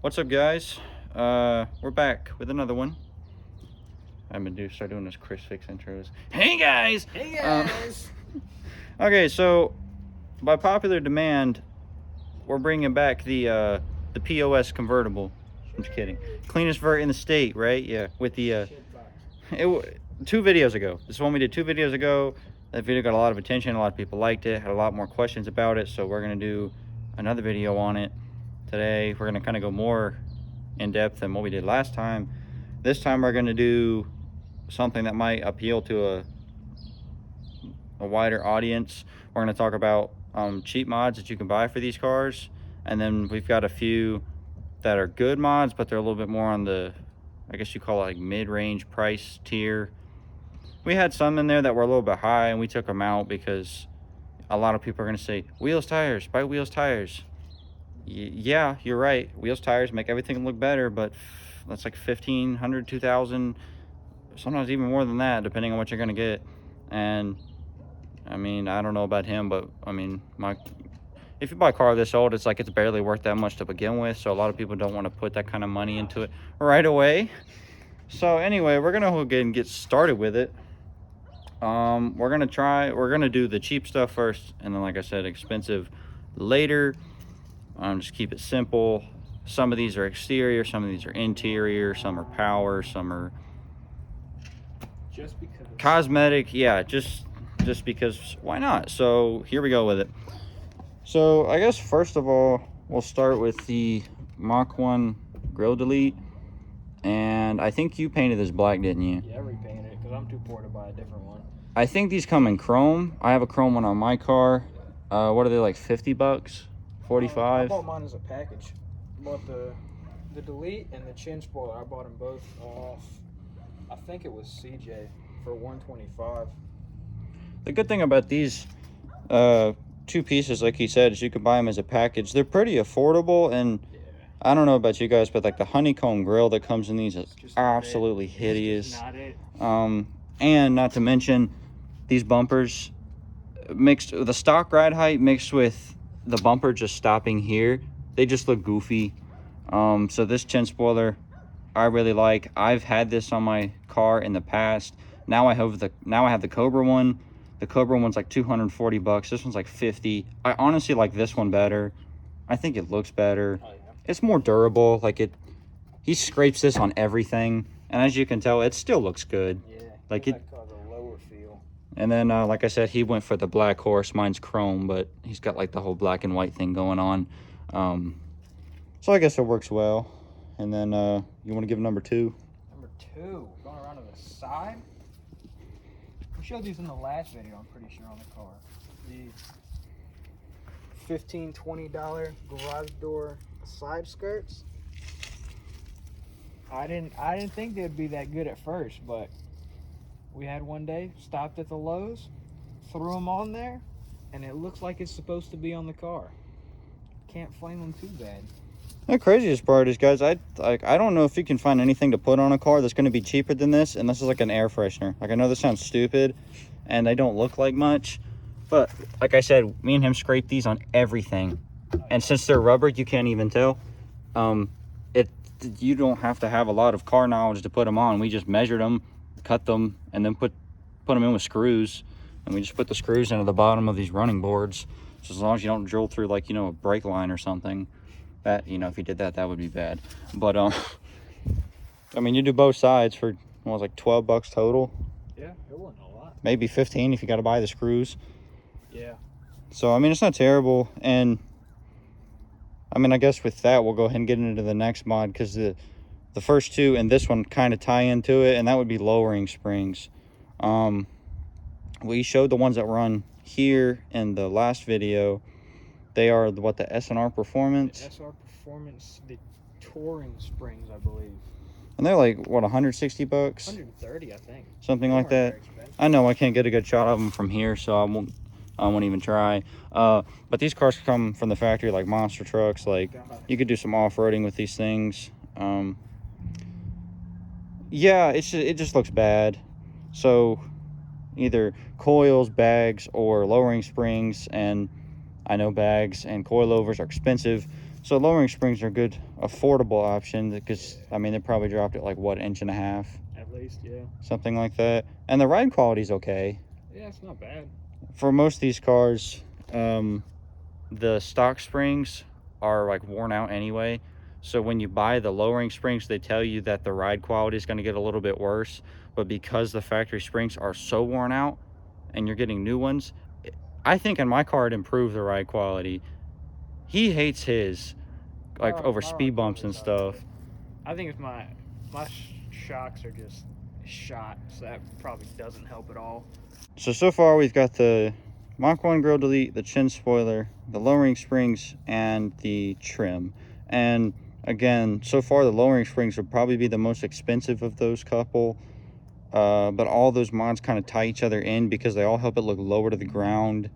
What's up, guys? We're back with another one. I'm gonna start doing those Chris Fix intros. Hey guys! Hey guys! Okay, so by popular demand, we're bringing back the POS convertible. I'm just kidding. Cleanest vert in the state, right? Yeah, with the 2 videos ago. This one we did 2 videos ago. That video got a lot of attention. A lot of people liked it. Had a lot more questions about it. So we're gonna do another video on it today. We're gonna kind of go more in depth than what we did last time. This time we're gonna do something that might appeal to a wider audience. We're gonna talk about cheap mods that you can buy for these cars, and then we've got a few that are good mods, but they're a little bit more on the, I guess you call it like mid-range price tier. We had some in there that were a little bit high, and we took them out because a lot of people are going to say, wheels, tires, buy wheels, tires. Yeah, you're right. Wheels, tires make everything look better, but that's like $1,500, $2,000, sometimes even more than that, depending on what you're going to get. And I mean, I don't know about him, but I mean, if you buy a car this old, it's like it's barely worth that much to begin with. So a lot of people don't want to put that kind of money into it right away. So anyway, we're going to go ahead and get started with it. We're gonna do the cheap stuff first, and then, like I said, expensive later. Just keep it simple. Some of these are exterior, some of these are interior, some are power, some are just because cosmetic. Yeah, just because, why not? So here we go with it. So I guess first of all, we'll start with the Mach 1 grill delete. And I think you painted this black, didn't you? Yeah, I repainted it because I'm too poor to buy a different one. I think these come in chrome. I have a chrome one on my car. What are they, like 50 bucks? 45? I bought mine as a package. I bought the delete and the chin spoiler. I bought them both off, I think it was CJ for $125. The good thing about these 2 pieces, like he said, is you can buy them as a package. They're pretty affordable, and yeah. I don't know about you guys, but like the honeycomb grill that comes in these is absolutely hideous. It's not it. And not to mention, these bumpers mixed with the stock ride height mixed with the bumper just stopping here, they just look goofy. So this chin spoiler I really like. I've had this on my car in the past. Now I have the Cobra one. The Cobra one's like 240 bucks. This one's like 50. I honestly like this one better. I think it looks better. Oh, yeah. It's more durable. Like he scrapes this on everything, and as you can tell, it still looks good. Yeah, like it. A lower feel. And then, like I said, he went for the black horse. Mine's chrome, but he's got like the whole black and white thing going on. So I guess it works well. And then you want to give number 2? Number 2, going around to the side. We showed these in the last video, I'm pretty sure, on the car. The $15, $20 garage door side skirts. I didn't think they'd be that good at first, but we had one day, stopped at the Lowe's, threw them on there, and it looks like it's supposed to be on the car. Can't flame them too bad. The craziest part is, guys, I don't know if you can find anything to put on a car that's going to be cheaper than this, and this is like an air freshener. Like, I know this sounds stupid, and they don't look like much, but like I said, me and him scraped these on everything, and since they're rubber, you can't even tell. You don't have to have a lot of car knowledge to put them on. We just measured them, cut them, and then put them in with screws, and we just put the screws into the bottom of these running boards. So as long as you don't drill through, like, a brake line or something, that, if you did that, that would be bad. But I mean, you do both sides for, what was it, like 12 bucks total? Yeah, it wasn't a lot. Maybe 15 if you got to buy the screws. Yeah. So I mean, it's not terrible. And I mean, I guess with that, we'll go ahead and get into the next mod, because the first 2 and this one kind of tie into it, and that would be lowering springs. We showed the ones that were on here in the last video. They are what, the S&R Performance? The SR Performance, the touring springs, I believe. And they're like, what, 160 bucks? 130, I think. Something like that. I know I can't get a good shot of them from here, so I won't even try. But these cars come from the factory like monster trucks. Like, you could do some off-roading with these things. Yeah, it just looks bad. So either coils, bags, or lowering springs. And I know bags and coilovers are expensive, So lowering springs are a good, affordable option because, I mean, they probably dropped it like, what, inch and a half? At least, yeah. Something like that. And the ride quality's okay. Yeah, it's not bad. For most of these cars, the stock springs are like worn out anyway. So when you buy the lowering springs, they tell you that the ride quality is going to get a little bit worse. But because the factory springs are so worn out and you're getting new ones, I think in my car it improved the ride quality. He hates his, like, over speed bumps and stuff. I think it's my shocks are just shot, so that probably doesn't help at all. So far we've got the Mach 1 grill delete, the chin spoiler, the lowering springs, and the trim. And again, so far the lowering springs would probably be the most expensive of those couple. But all those mods kind of tie each other in because they all help it look lower to the ground.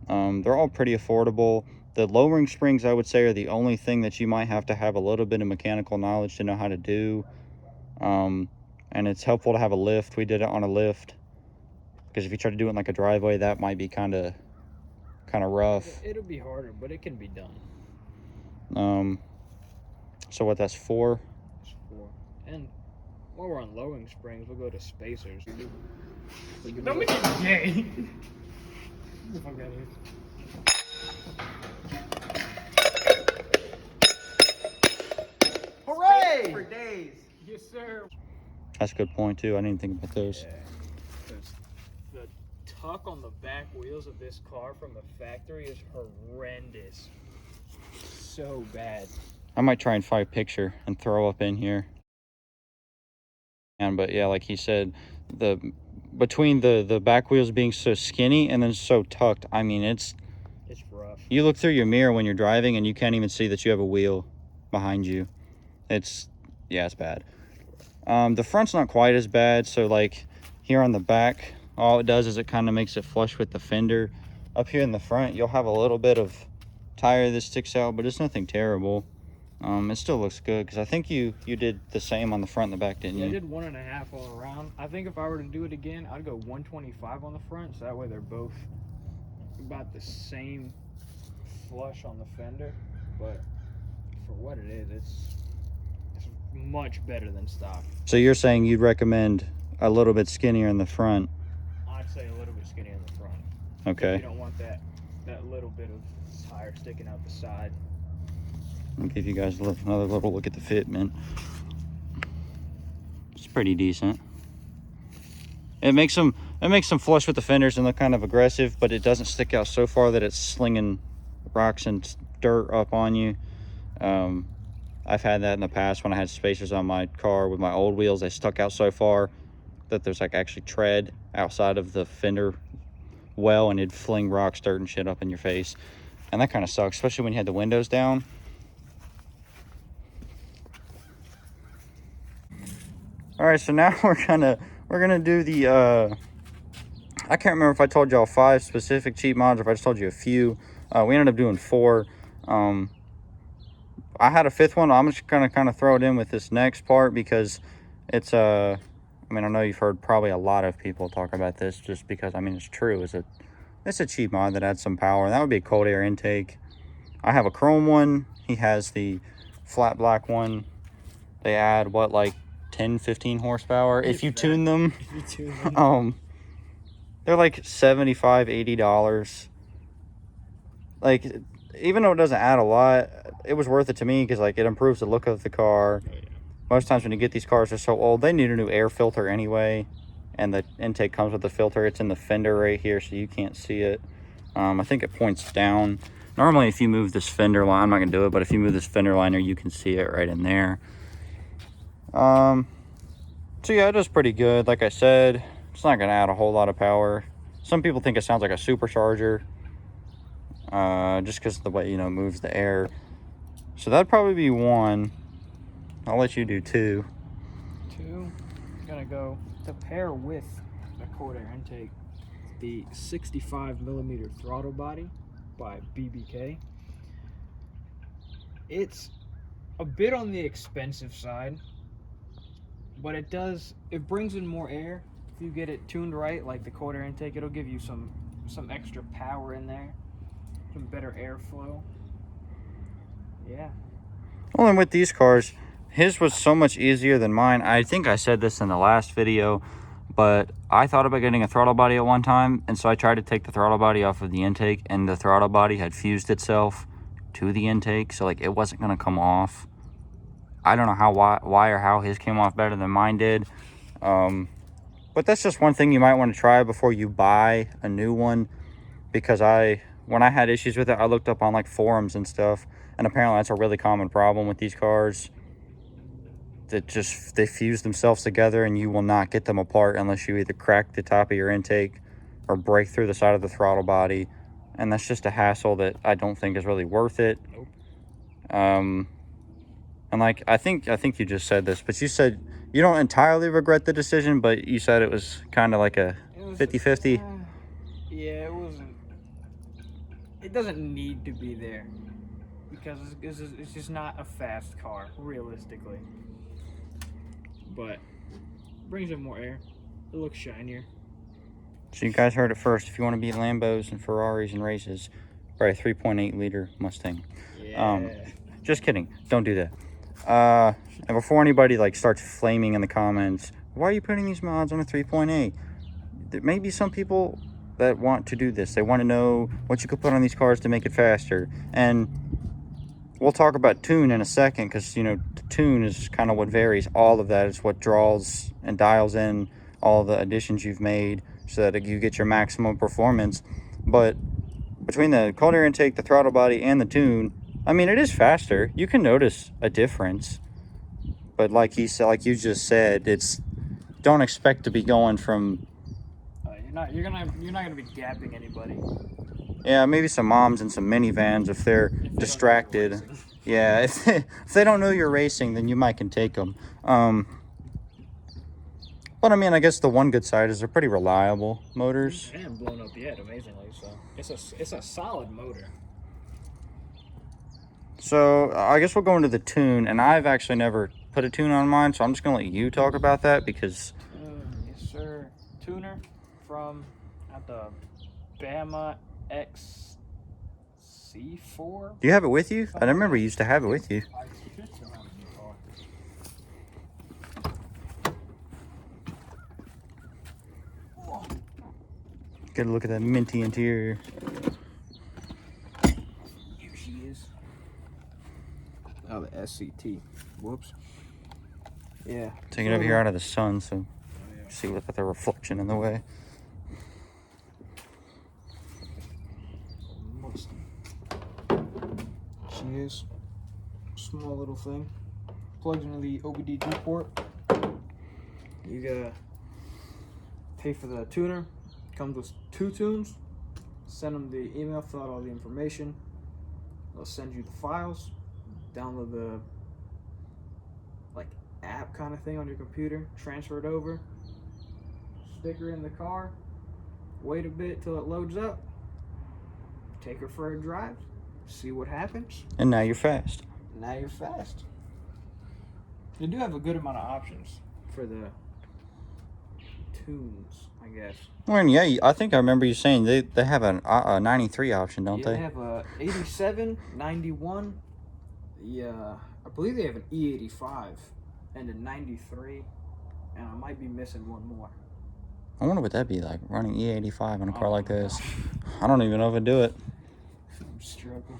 They're all pretty affordable. The lowering springs, I would say, are the only thing that you might have to have a little bit of mechanical knowledge to know how to do. And it's helpful to have a lift. We did it on a lift because if you try to do it in like a driveway, that might be kind of rough. It'll be harder, but it can be done. So what, that's 4? It's 4. And while we're on lowering springs, we'll go to spacers. Don't make it gay. Get the fuck out of here. Hooray! For days. Yes, sir. That's a good point too. I didn't think about those. Yeah, 'cause the tuck on the back wheels of this car from the factory is horrendous. So bad. I might try and find a picture and throw up in here. But yeah, like he said, between the back wheels being so skinny and then so tucked, I mean, it's rough. You look through your mirror when you're driving and you can't even see that you have a wheel behind you. It's bad. The front's not quite as bad. So like here on the back, all it does is it kind of makes it flush with the fender. Up here in the front, you'll have a little bit of tire that sticks out, but it's nothing terrible. It still looks good because I think you did the same on the front and the back, didn't you? I did 1.5 all around. I think if I were to do it again, I'd go 125 on the front, so that way they're both about the same flush on the fender. But for what it is, it's much better than stock. So you're saying you'd recommend a little bit skinnier in the front? I'd say a little bit skinnier in the front. Okay. You don't want that little bit of tire sticking out the side. I'll give you guys another little look at the fitment. It's pretty decent. It makes them flush with the fenders and look kind of aggressive, but it doesn't stick out so far that it's slinging rocks and dirt up on you. I've had that in the past when I had spacers on my car with my old wheels. They stuck out so far that there's like actually tread outside of the fender well, and it'd fling rocks, dirt, and shit up in your face. And that kind of sucks, especially when you had the windows down. All right, so now we're gonna do the I can't remember if I told y'all 5 specific cheap mods or if I just told you a few. We ended up doing 4. I had a 5th one. I'm just gonna kind of throw it in with this next part because it's I mean, I know you've heard probably a lot of people talk about this just because, I mean, it's true. It's a cheap mod that adds some power, and that would be a cold air intake. I have a chrome one. He has the flat black one. They add what, like 10-15 horsepower if you tune them. They're like $75-$80. Like, even though it doesn't add a lot, it was worth it to me because like it improves the look of the car. Oh, yeah. Most times when you get these cars, they're so old, they need a new air filter anyway, and the intake comes with the filter. It's in the fender right here, so you can't see it. I think it points down. Normally if you move this fender line, I'm not gonna do it, but if you move this fender liner, you can see it right in there. So yeah, it does pretty good. Like I said, it's not gonna add a whole lot of power. Some people think it sounds like a supercharger, just because of the way, you know, it moves the air. So that'd probably be 1. I'll let you do 2. 2 is gonna go to pair with the cold air intake, the 65mm throttle body by BBK. It's a bit on the expensive side, but it brings in more air. If you get it tuned right, like the cold air intake, it'll give you some extra power in there, some better airflow. Yeah. Well, and with these cars, his was so much easier than mine. I think I said this in the last video, but I thought about getting a throttle body at one time, and so I tried to take the throttle body off of the intake, and the throttle body had fused itself to the intake, so like it wasn't going to come off. I don't know why or how his came off better than mine did. But that's just one thing you might want to try before you buy a new one, because when I had issues with it, I looked up on like forums and stuff, and apparently that's a really common problem with these cars, that just they fuse themselves together and you will not get them apart unless you either crack the top of your intake or break through the side of the throttle body, and that's just a hassle that I don't think is really worth it. Nope. And like I think you just said this, but you said you don't entirely regret the decision, but you said it was kind of like a 50-50. Yeah, it doesn't need to be there, because it's just not a fast car, realistically. But brings in more air. It looks shinier. So you guys heard it first. If you want to beat Lambos and Ferraris in races, buy a 3.8 liter Mustang. Yeah. Just kidding. Don't do that. And before anybody like starts flaming in the comments, why are you putting these mods on a 3.8? There may be some people that want to do this. They want to know what you could put on these cars to make it faster. And we'll talk about tune in a second, because you know the tune is kind of what varies. All of that is what draws and dials in all the additions you've made so that you get your maximum performance. But between the cold air intake, the throttle body, and the tune, I mean, it is faster. You can notice a difference. But like you just said, don't expect to be going from. You're not gonna be gapping anybody. Yeah, maybe some moms and some minivans if they're distracted. Yeah, if they don't know you're racing, then you might can take them. But I mean, I guess the one good side is they're pretty reliable motors. They haven't blown up yet, amazingly. So it's a solid motor. So I guess we'll go into the tune, and I've actually never put a tune on mine, so I'm just gonna let you talk about that because. Yes, sir. Tuner from the Bama XC4. Do you have it with you? I remember you used to have it with you. I should still have it in the car. Get a look at that minty interior. Here she is. Oh, the SCT. Whoops. Yeah. Take it over here out of the sun, so see without the reflection in the way. She is. Small little thing. Plugs into the OBD2 port. You gotta pay for the tuner. Comes with 2 tunes. Send them the email, fill out all the information. They'll send you the files. Download the app kind of thing on your computer. Transfer it over. Stick her in the car. Wait a bit till it loads up. Take her for a drive. See what happens. And now you're fast. Now you're fast. They do have a good amount of options for the tunes, I guess. Well, and yeah, I think I remember you saying they have a 93 option, don't they? They have a 87, 91. Yeah, I believe they have an E85 and a 93, and I might be missing one more. I wonder what that'd be like, running E85 on a car like this. I don't even know if I'd do it. I'm struggling.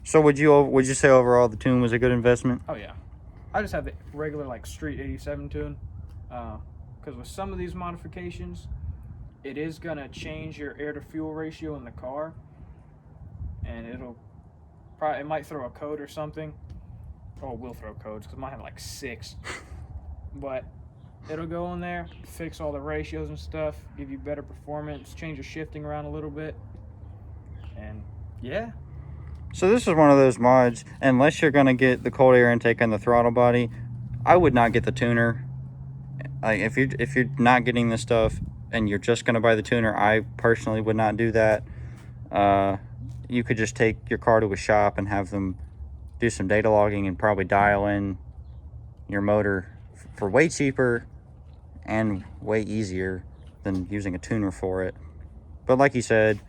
So would you say overall the tune was a good investment? Oh yeah, I just have the regular street 87 tune, because with some of these modifications, it is gonna change your air to fuel ratio in the car, and it might throw a code or something. Oh, it will throw codes because mine have 6, but it'll go in there, fix all the ratios and stuff, give you better performance, change your shifting around a little bit, and yeah. So this is one of those mods, unless you're going to get the cold air intake and the throttle body, I would not get the tuner. If you're not getting this stuff and you're just going to buy the tuner, I personally would not do that. You could just take your car to a shop and have them do some data logging and probably dial in your motor for way cheaper and way easier than using a tuner for it. But like you said,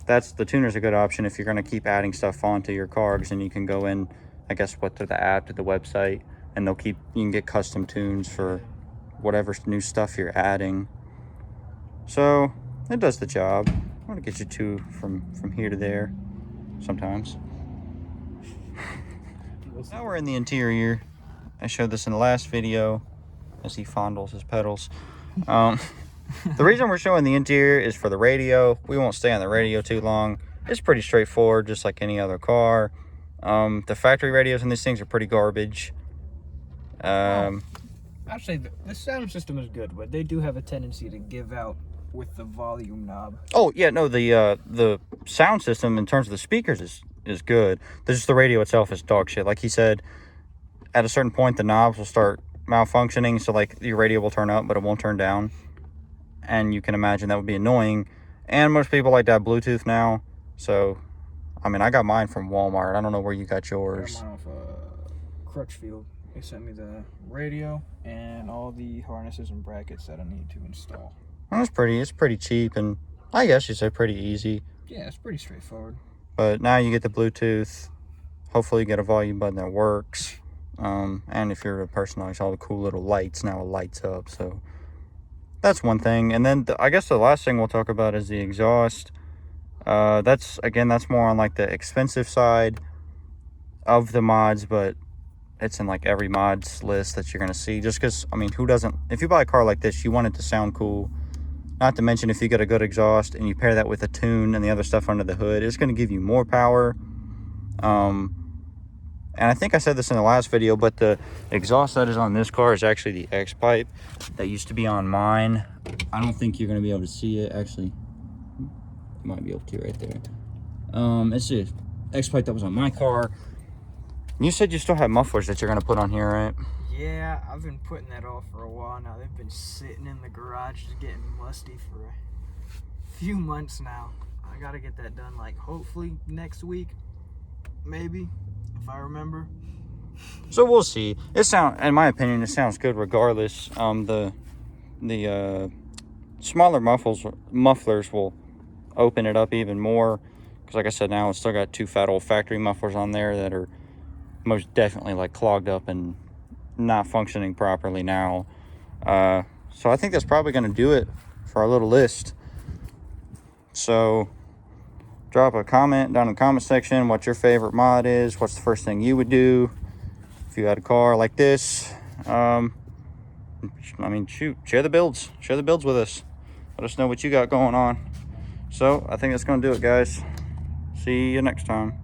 that's the tuner's a good option if you're going to keep adding stuff onto your car, because then you can go in, I guess, to the app, to the website, and you can get custom tunes for whatever new stuff you're adding. So it does the job. I'm going to get you two from here to there sometimes. Now we're in the interior. I showed this in the last video as he fondles his pedals. The reason we're showing the interior is for the radio. We won't stay on the radio too long. It's pretty straightforward, just like any other car. The factory radios in these things are pretty garbage. I'd say the sound system is good, but they do have a tendency to give out with the volume knob. Oh yeah, no, the sound system in terms of the speakers is good. Just the radio itself is dog shit. Like he said, at a certain point the knobs will start malfunctioning, so like your radio will turn up but it won't turn down, and you can imagine that would be annoying. And most people like to have Bluetooth now, so I mean, I got mine from Walmart. I don't know where you got yours. I got mine off Crutchfield. They sent me the radio and all the harnesses and brackets that I need to install. Well, it's pretty cheap, and I guess you say pretty easy. Yeah, it's pretty straightforward. But now you get the Bluetooth. Hopefully you get a volume button that works. And if you're a person who likes all the cool little lights, now it lights up. So that's one thing. And then I guess the last thing we'll talk about is the exhaust. That's more on like the expensive side of the mods, but it's in like every mods list that you're going to see. Just because, I mean, who doesn't? If you buy a car like this, you want it to sound cool. Not to mention, if you get a good exhaust and you pair that with a tune and the other stuff under the hood, it's going to give you more power. And I think I said this in the last video, but the exhaust that is on this car is actually the X-pipe that used to be on mine. I don't think you're going to be able to see it. Actually, you might be able to right there. It's the X-pipe that was on my car. You said you still have mufflers that you're going to put on here, right? Yeah, I've been putting that off for a while now. They've been sitting in the garage just getting musty for a few months now. I got to get that done, like, hopefully next week, maybe. If I remember. So we'll see. In my opinion, it sounds good regardless. The smaller mufflers will open it up even more, because like I said, now it's still got two fat old factory mufflers on there that are most definitely like clogged up and not functioning properly now. So I think that's probably going to do it for our little list. So drop a comment down in the comment section what your favorite mod is. What's the first thing you would do if you had a car like this? I mean, shoot, share the builds with us. Let us know what you got going on. So I think that's going to do it, guys. See you next time.